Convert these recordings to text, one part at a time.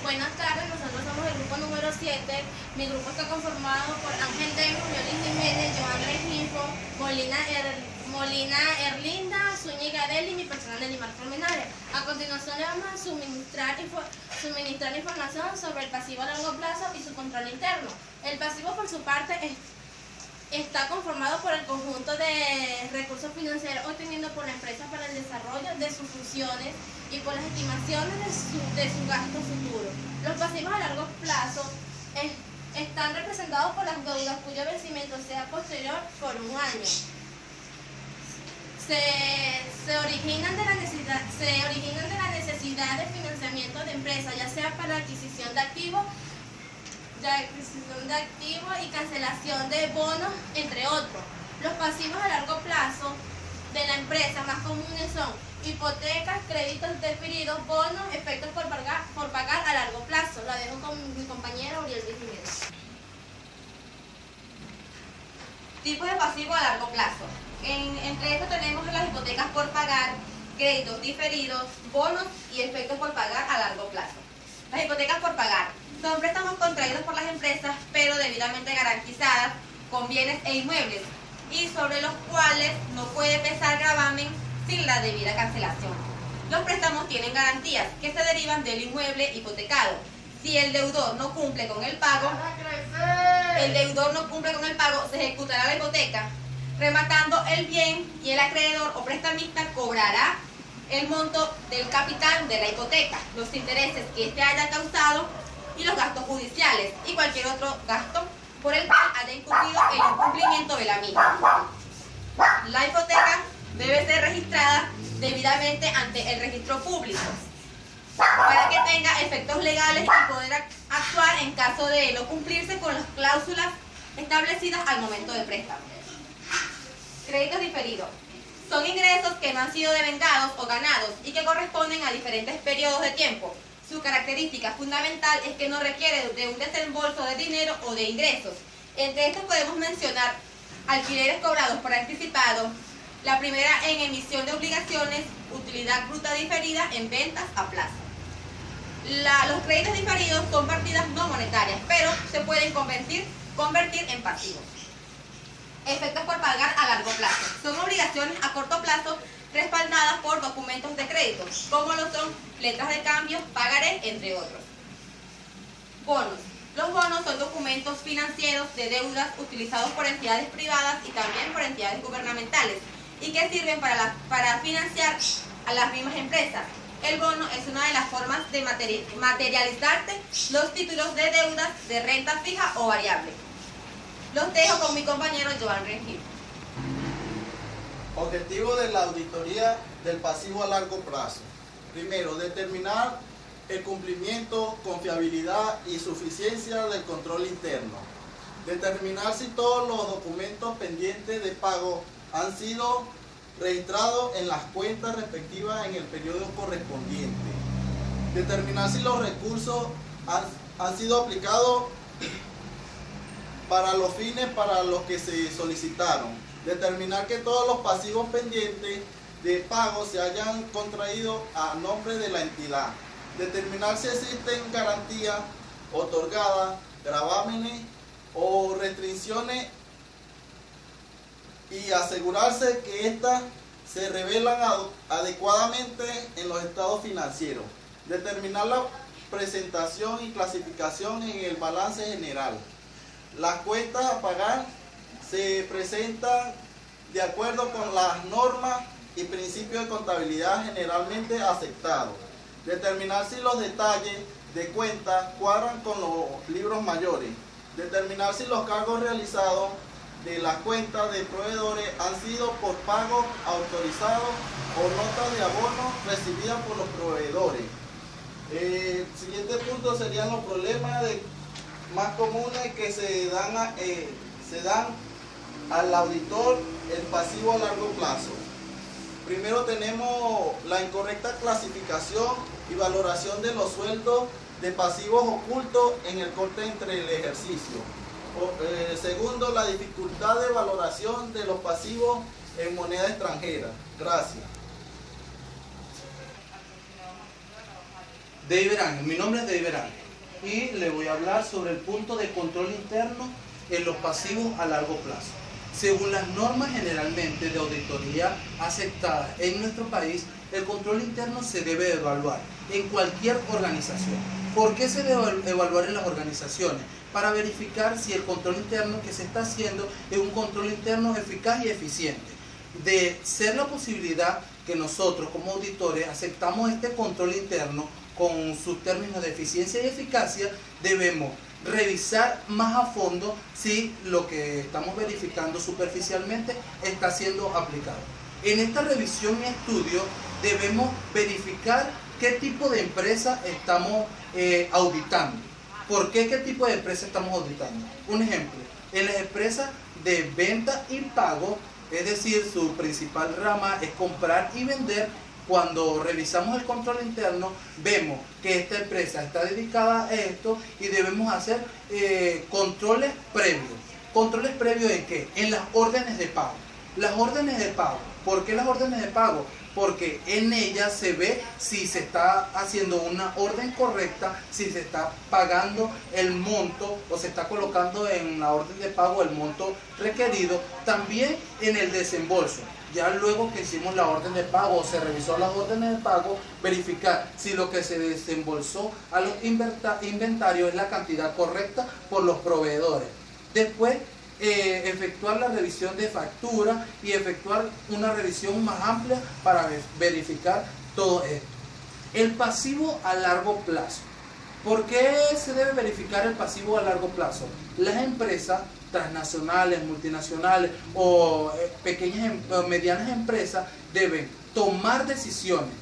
Buenas tardes, nosotros somos el grupo número 7. Mi grupo está conformado por Ángel Demo, Violín Jiménez, Joan Rengifo, Molina Erlinda, Zúñiga Deli y mi persona Nelimar Promenares. A continuación le vamos a suministrar información sobre el pasivo a largo plazo y su control interno. El pasivo, por su parte, está conformado por el conjunto de recursos financieros obtenidos por la empresa para el desarrollo de sus funciones y por las estimaciones de su gasto futuro. Los pasivos a largo plazo están representados por las deudas cuyo vencimiento sea posterior por un año. Se originan de la necesidad de financiamiento de empresas, ya sea para adquisición de activos y cancelación de bonos, entre otros. Los pasivos a largo plazo de la empresa más comunes son hipotecas, créditos diferidos, bonos, efectos por pagar a largo plazo. La dejo con mi compañero Uriel Jiménez. Tipos de pasivo a largo plazo. Entre estos tenemos las hipotecas por pagar, créditos diferidos, bonos y efectos por pagar a largo plazo. Las hipotecas por pagar son préstamos contraídos por las empresas, pero debidamente garantizadas con bienes e inmuebles, y sobre los cuales no puede pesar gravamen sin la debida cancelación. Los préstamos tienen garantías que se derivan del inmueble hipotecado. Si el deudor no cumple con el pago, se ejecutará la hipoteca, rematando el bien, y el acreedor o prestamista cobrará el monto del capital de la hipoteca, los intereses que éste haya causado y los gastos judiciales y cualquier otro gasto por el cual haya incurrido el incumplimiento de la misma. La hipoteca debe ser registrada debidamente ante el registro público para que tenga efectos legales y poder actuar en caso de no cumplirse con las cláusulas establecidas al momento del préstamo. Créditos diferidos. Son ingresos que no han sido devengados o ganados y que corresponden a diferentes periodos de tiempo. Su característica fundamental es que no requiere de un desembolso de dinero o de ingresos. Entre estos podemos mencionar alquileres cobrados por anticipado, la primera en emisión de obligaciones, utilidad bruta diferida en ventas a plazo. Los créditos diferidos son partidas no monetarias, pero se pueden convertir en pasivos. Efectos por pagar a largo plazo. Son obligaciones a corto plazo respaldadas por documentos de crédito, como lo son letras de cambio, pagaré, entre otros. Bonos. Los bonos son documentos financieros de deudas utilizados por entidades privadas y también por entidades gubernamentales y que sirven para financiar a las mismas empresas. El bono es una de las formas de materializarse los títulos de deudas de renta fija o variable. Los dejo con mi compañero Joan Rengifo. Objetivo de la auditoría del pasivo a largo plazo. Primero, determinar el cumplimiento, confiabilidad y suficiencia del control interno. Determinar si todos los documentos pendientes de pago han sido registrados en las cuentas respectivas en el periodo correspondiente. Determinar si los recursos han sido aplicados para los fines para los que se solicitaron. Determinar que todos los pasivos pendientes de pago se hayan contraído a nombre de la entidad. Determinar si existen garantías otorgadas, gravámenes o restricciones y asegurarse que éstas se revelan adecuadamente en los estados financieros. Determinar la presentación y clasificación en el balance general. Las cuentas a pagar se presentan de acuerdo con las normas y principios de contabilidad generalmente aceptados. Determinar si los detalles de cuentas cuadran con los libros mayores. Determinar si los cargos realizados de las cuentas de proveedores han sido por pagos autorizados o notas de abono recibidas por los proveedores. El siguiente punto serían los problemas más comunes que se dan al auditor el pasivo a largo plazo. Primero tenemos la incorrecta clasificación y valoración de los sueldos de pasivos ocultos en el corte entre el ejercicio. Segundo, la dificultad de valoración de los pasivos en moneda extranjera. Gracias. David Ángel. Mi nombre es David Ángel y le voy a hablar sobre el punto de control interno en los pasivos a largo plazo. Según las normas generalmente de auditoría aceptadas en nuestro país, el control interno se debe evaluar en cualquier organización. ¿Por qué se debe evaluar en las organizaciones? Para verificar si el control interno que se está haciendo es un control interno eficaz y eficiente. De ser la posibilidad que nosotros como auditores aceptamos este control interno con sus términos de eficiencia y eficacia, debemos revisar más a fondo si lo que estamos verificando superficialmente está siendo aplicado. En esta revisión y estudio debemos verificar qué tipo de empresa estamos auditando. ¿Por qué qué tipo de empresa estamos auditando? Un ejemplo, en las empresas de venta y pago, es decir, su principal rama es comprar y vender. Cuando revisamos el control interno, vemos que esta empresa está dedicada a esto y debemos hacer controles previos. ¿Controles previos en qué? En las órdenes de pago. Las órdenes de pago. ¿Por qué las órdenes de pago? Porque en ellas se ve si se está haciendo una orden correcta, si se está pagando el monto o se está colocando en la orden de pago el monto requerido. También en el desembolso. Ya luego que hicimos la orden de pago o se revisó las órdenes de pago, verificar si lo que se desembolsó a los inventarios es la cantidad correcta por los proveedores. Después, efectuar la revisión de factura y efectuar una revisión más amplia para verificar todo esto. El pasivo a largo plazo. ¿Por qué se debe verificar el pasivo a largo plazo? Las empresas transnacionales, multinacionales o pequeñas o medianas empresas deben tomar decisiones,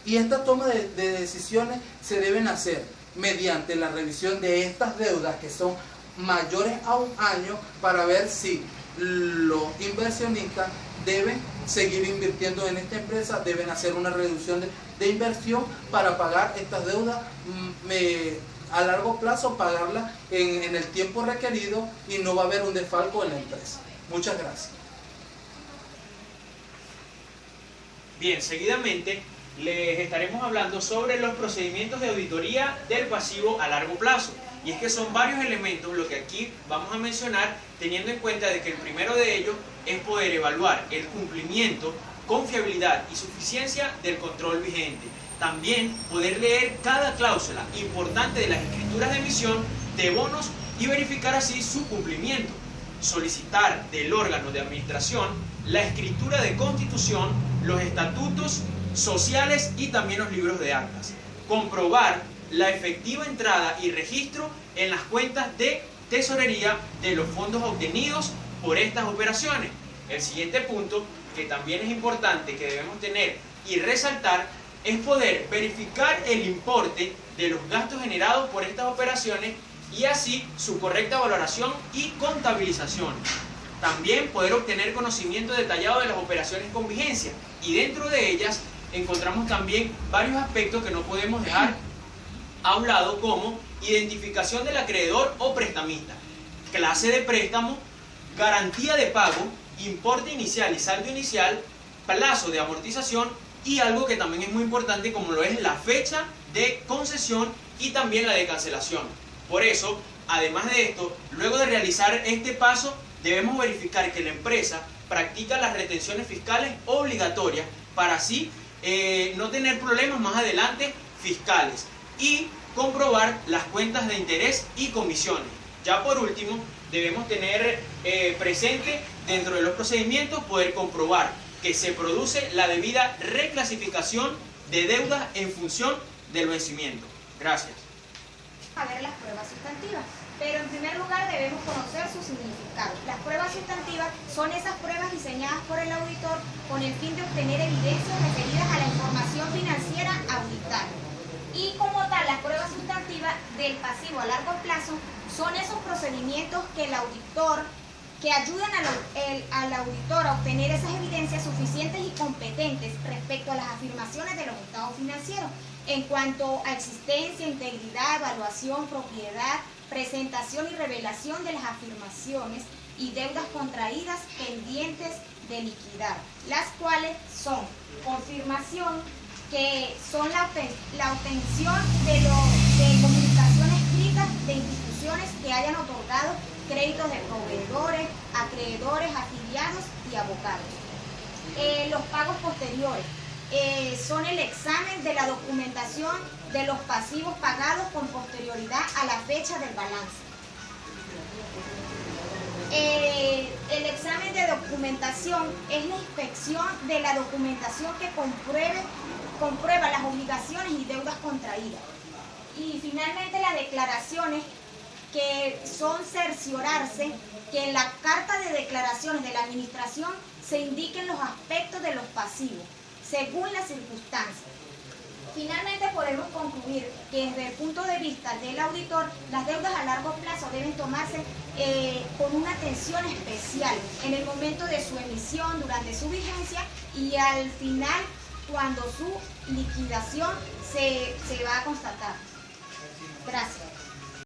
y esta toma de decisiones se deben hacer mediante la revisión de estas deudas que son mayores a un año, para ver si los inversionistas deben seguir invirtiendo en esta empresa, deben hacer una reducción de inversión para pagar estas deudas a largo plazo, pagarlas en el tiempo requerido, y no va a haber un desfalco en la empresa. Muchas gracias. Bien, seguidamente les estaremos hablando sobre los procedimientos de auditoría del pasivo a largo plazo. Y es que son varios elementos lo que aquí vamos a mencionar, teniendo en cuenta de que el primero de ellos es poder evaluar el cumplimiento, confiabilidad y suficiencia del control vigente. También poder leer cada cláusula importante de las escrituras de emisión de bonos y verificar así su cumplimiento. Solicitar del órgano de administración la escritura de constitución, los estatutos sociales y también los libros de actas. Comprobar la efectiva entrada y registro en las cuentas de tesorería de los fondos obtenidos por estas operaciones. El siguiente punto, que también es importante, que debemos tener y resaltar, es poder verificar el importe de los gastos generados por estas operaciones y así su correcta valoración y contabilización. También poder obtener conocimiento detallado de las operaciones con vigencia, y dentro de ellas encontramos también varios aspectos que no podemos dejar a un lado, como identificación del acreedor o prestamista, clase de préstamo, garantía de pago, importe inicial y saldo inicial, plazo de amortización y algo que también es muy importante, como lo es la fecha de concesión y también la de cancelación. Por eso, además de esto, luego de realizar este paso, debemos verificar que la empresa practica las retenciones fiscales obligatorias para así no tener problemas más adelante fiscales, y comprobar las cuentas de interés y comisiones. Ya por último, debemos tener presente dentro de los procedimientos poder comprobar que se produce la debida reclasificación de deudas en función del vencimiento. Gracias. A ver las pruebas sustantivas, pero en primer lugar debemos conocer su significado. Las pruebas sustantivas son esas pruebas diseñadas por el auditor con el fin de obtener evidencias referidas a la información financiera auditada. Y como tal, las pruebas sustantivas del pasivo a largo plazo son esos procedimientos que el auditor, que ayudan al auditor a obtener esas evidencias suficientes y competentes respecto a las afirmaciones de los estados financieros en cuanto a existencia, integridad, evaluación, propiedad, presentación y revelación de las afirmaciones y deudas contraídas pendientes de liquidar, las cuales son confirmación, que son la obtención de comunicación escrita de instituciones que hayan otorgado créditos de proveedores, acreedores, afiliados y abogados. Los pagos posteriores son el examen de la documentación de los pasivos pagados con posterioridad a la fecha del balance. El examen de documentación es la inspección de la documentación que comprueba las obligaciones y deudas contraídas. Y finalmente las declaraciones, que son cerciorarse que en la carta de declaraciones de la administración se indiquen los aspectos de los pasivos, según las circunstancias. Finalmente podemos concluir que desde el punto de vista del auditor, las deudas a largo plazo deben tomarse con una atención especial en el momento de su emisión, durante su vigencia y al final cuando su liquidación se va a constatar. Gracias.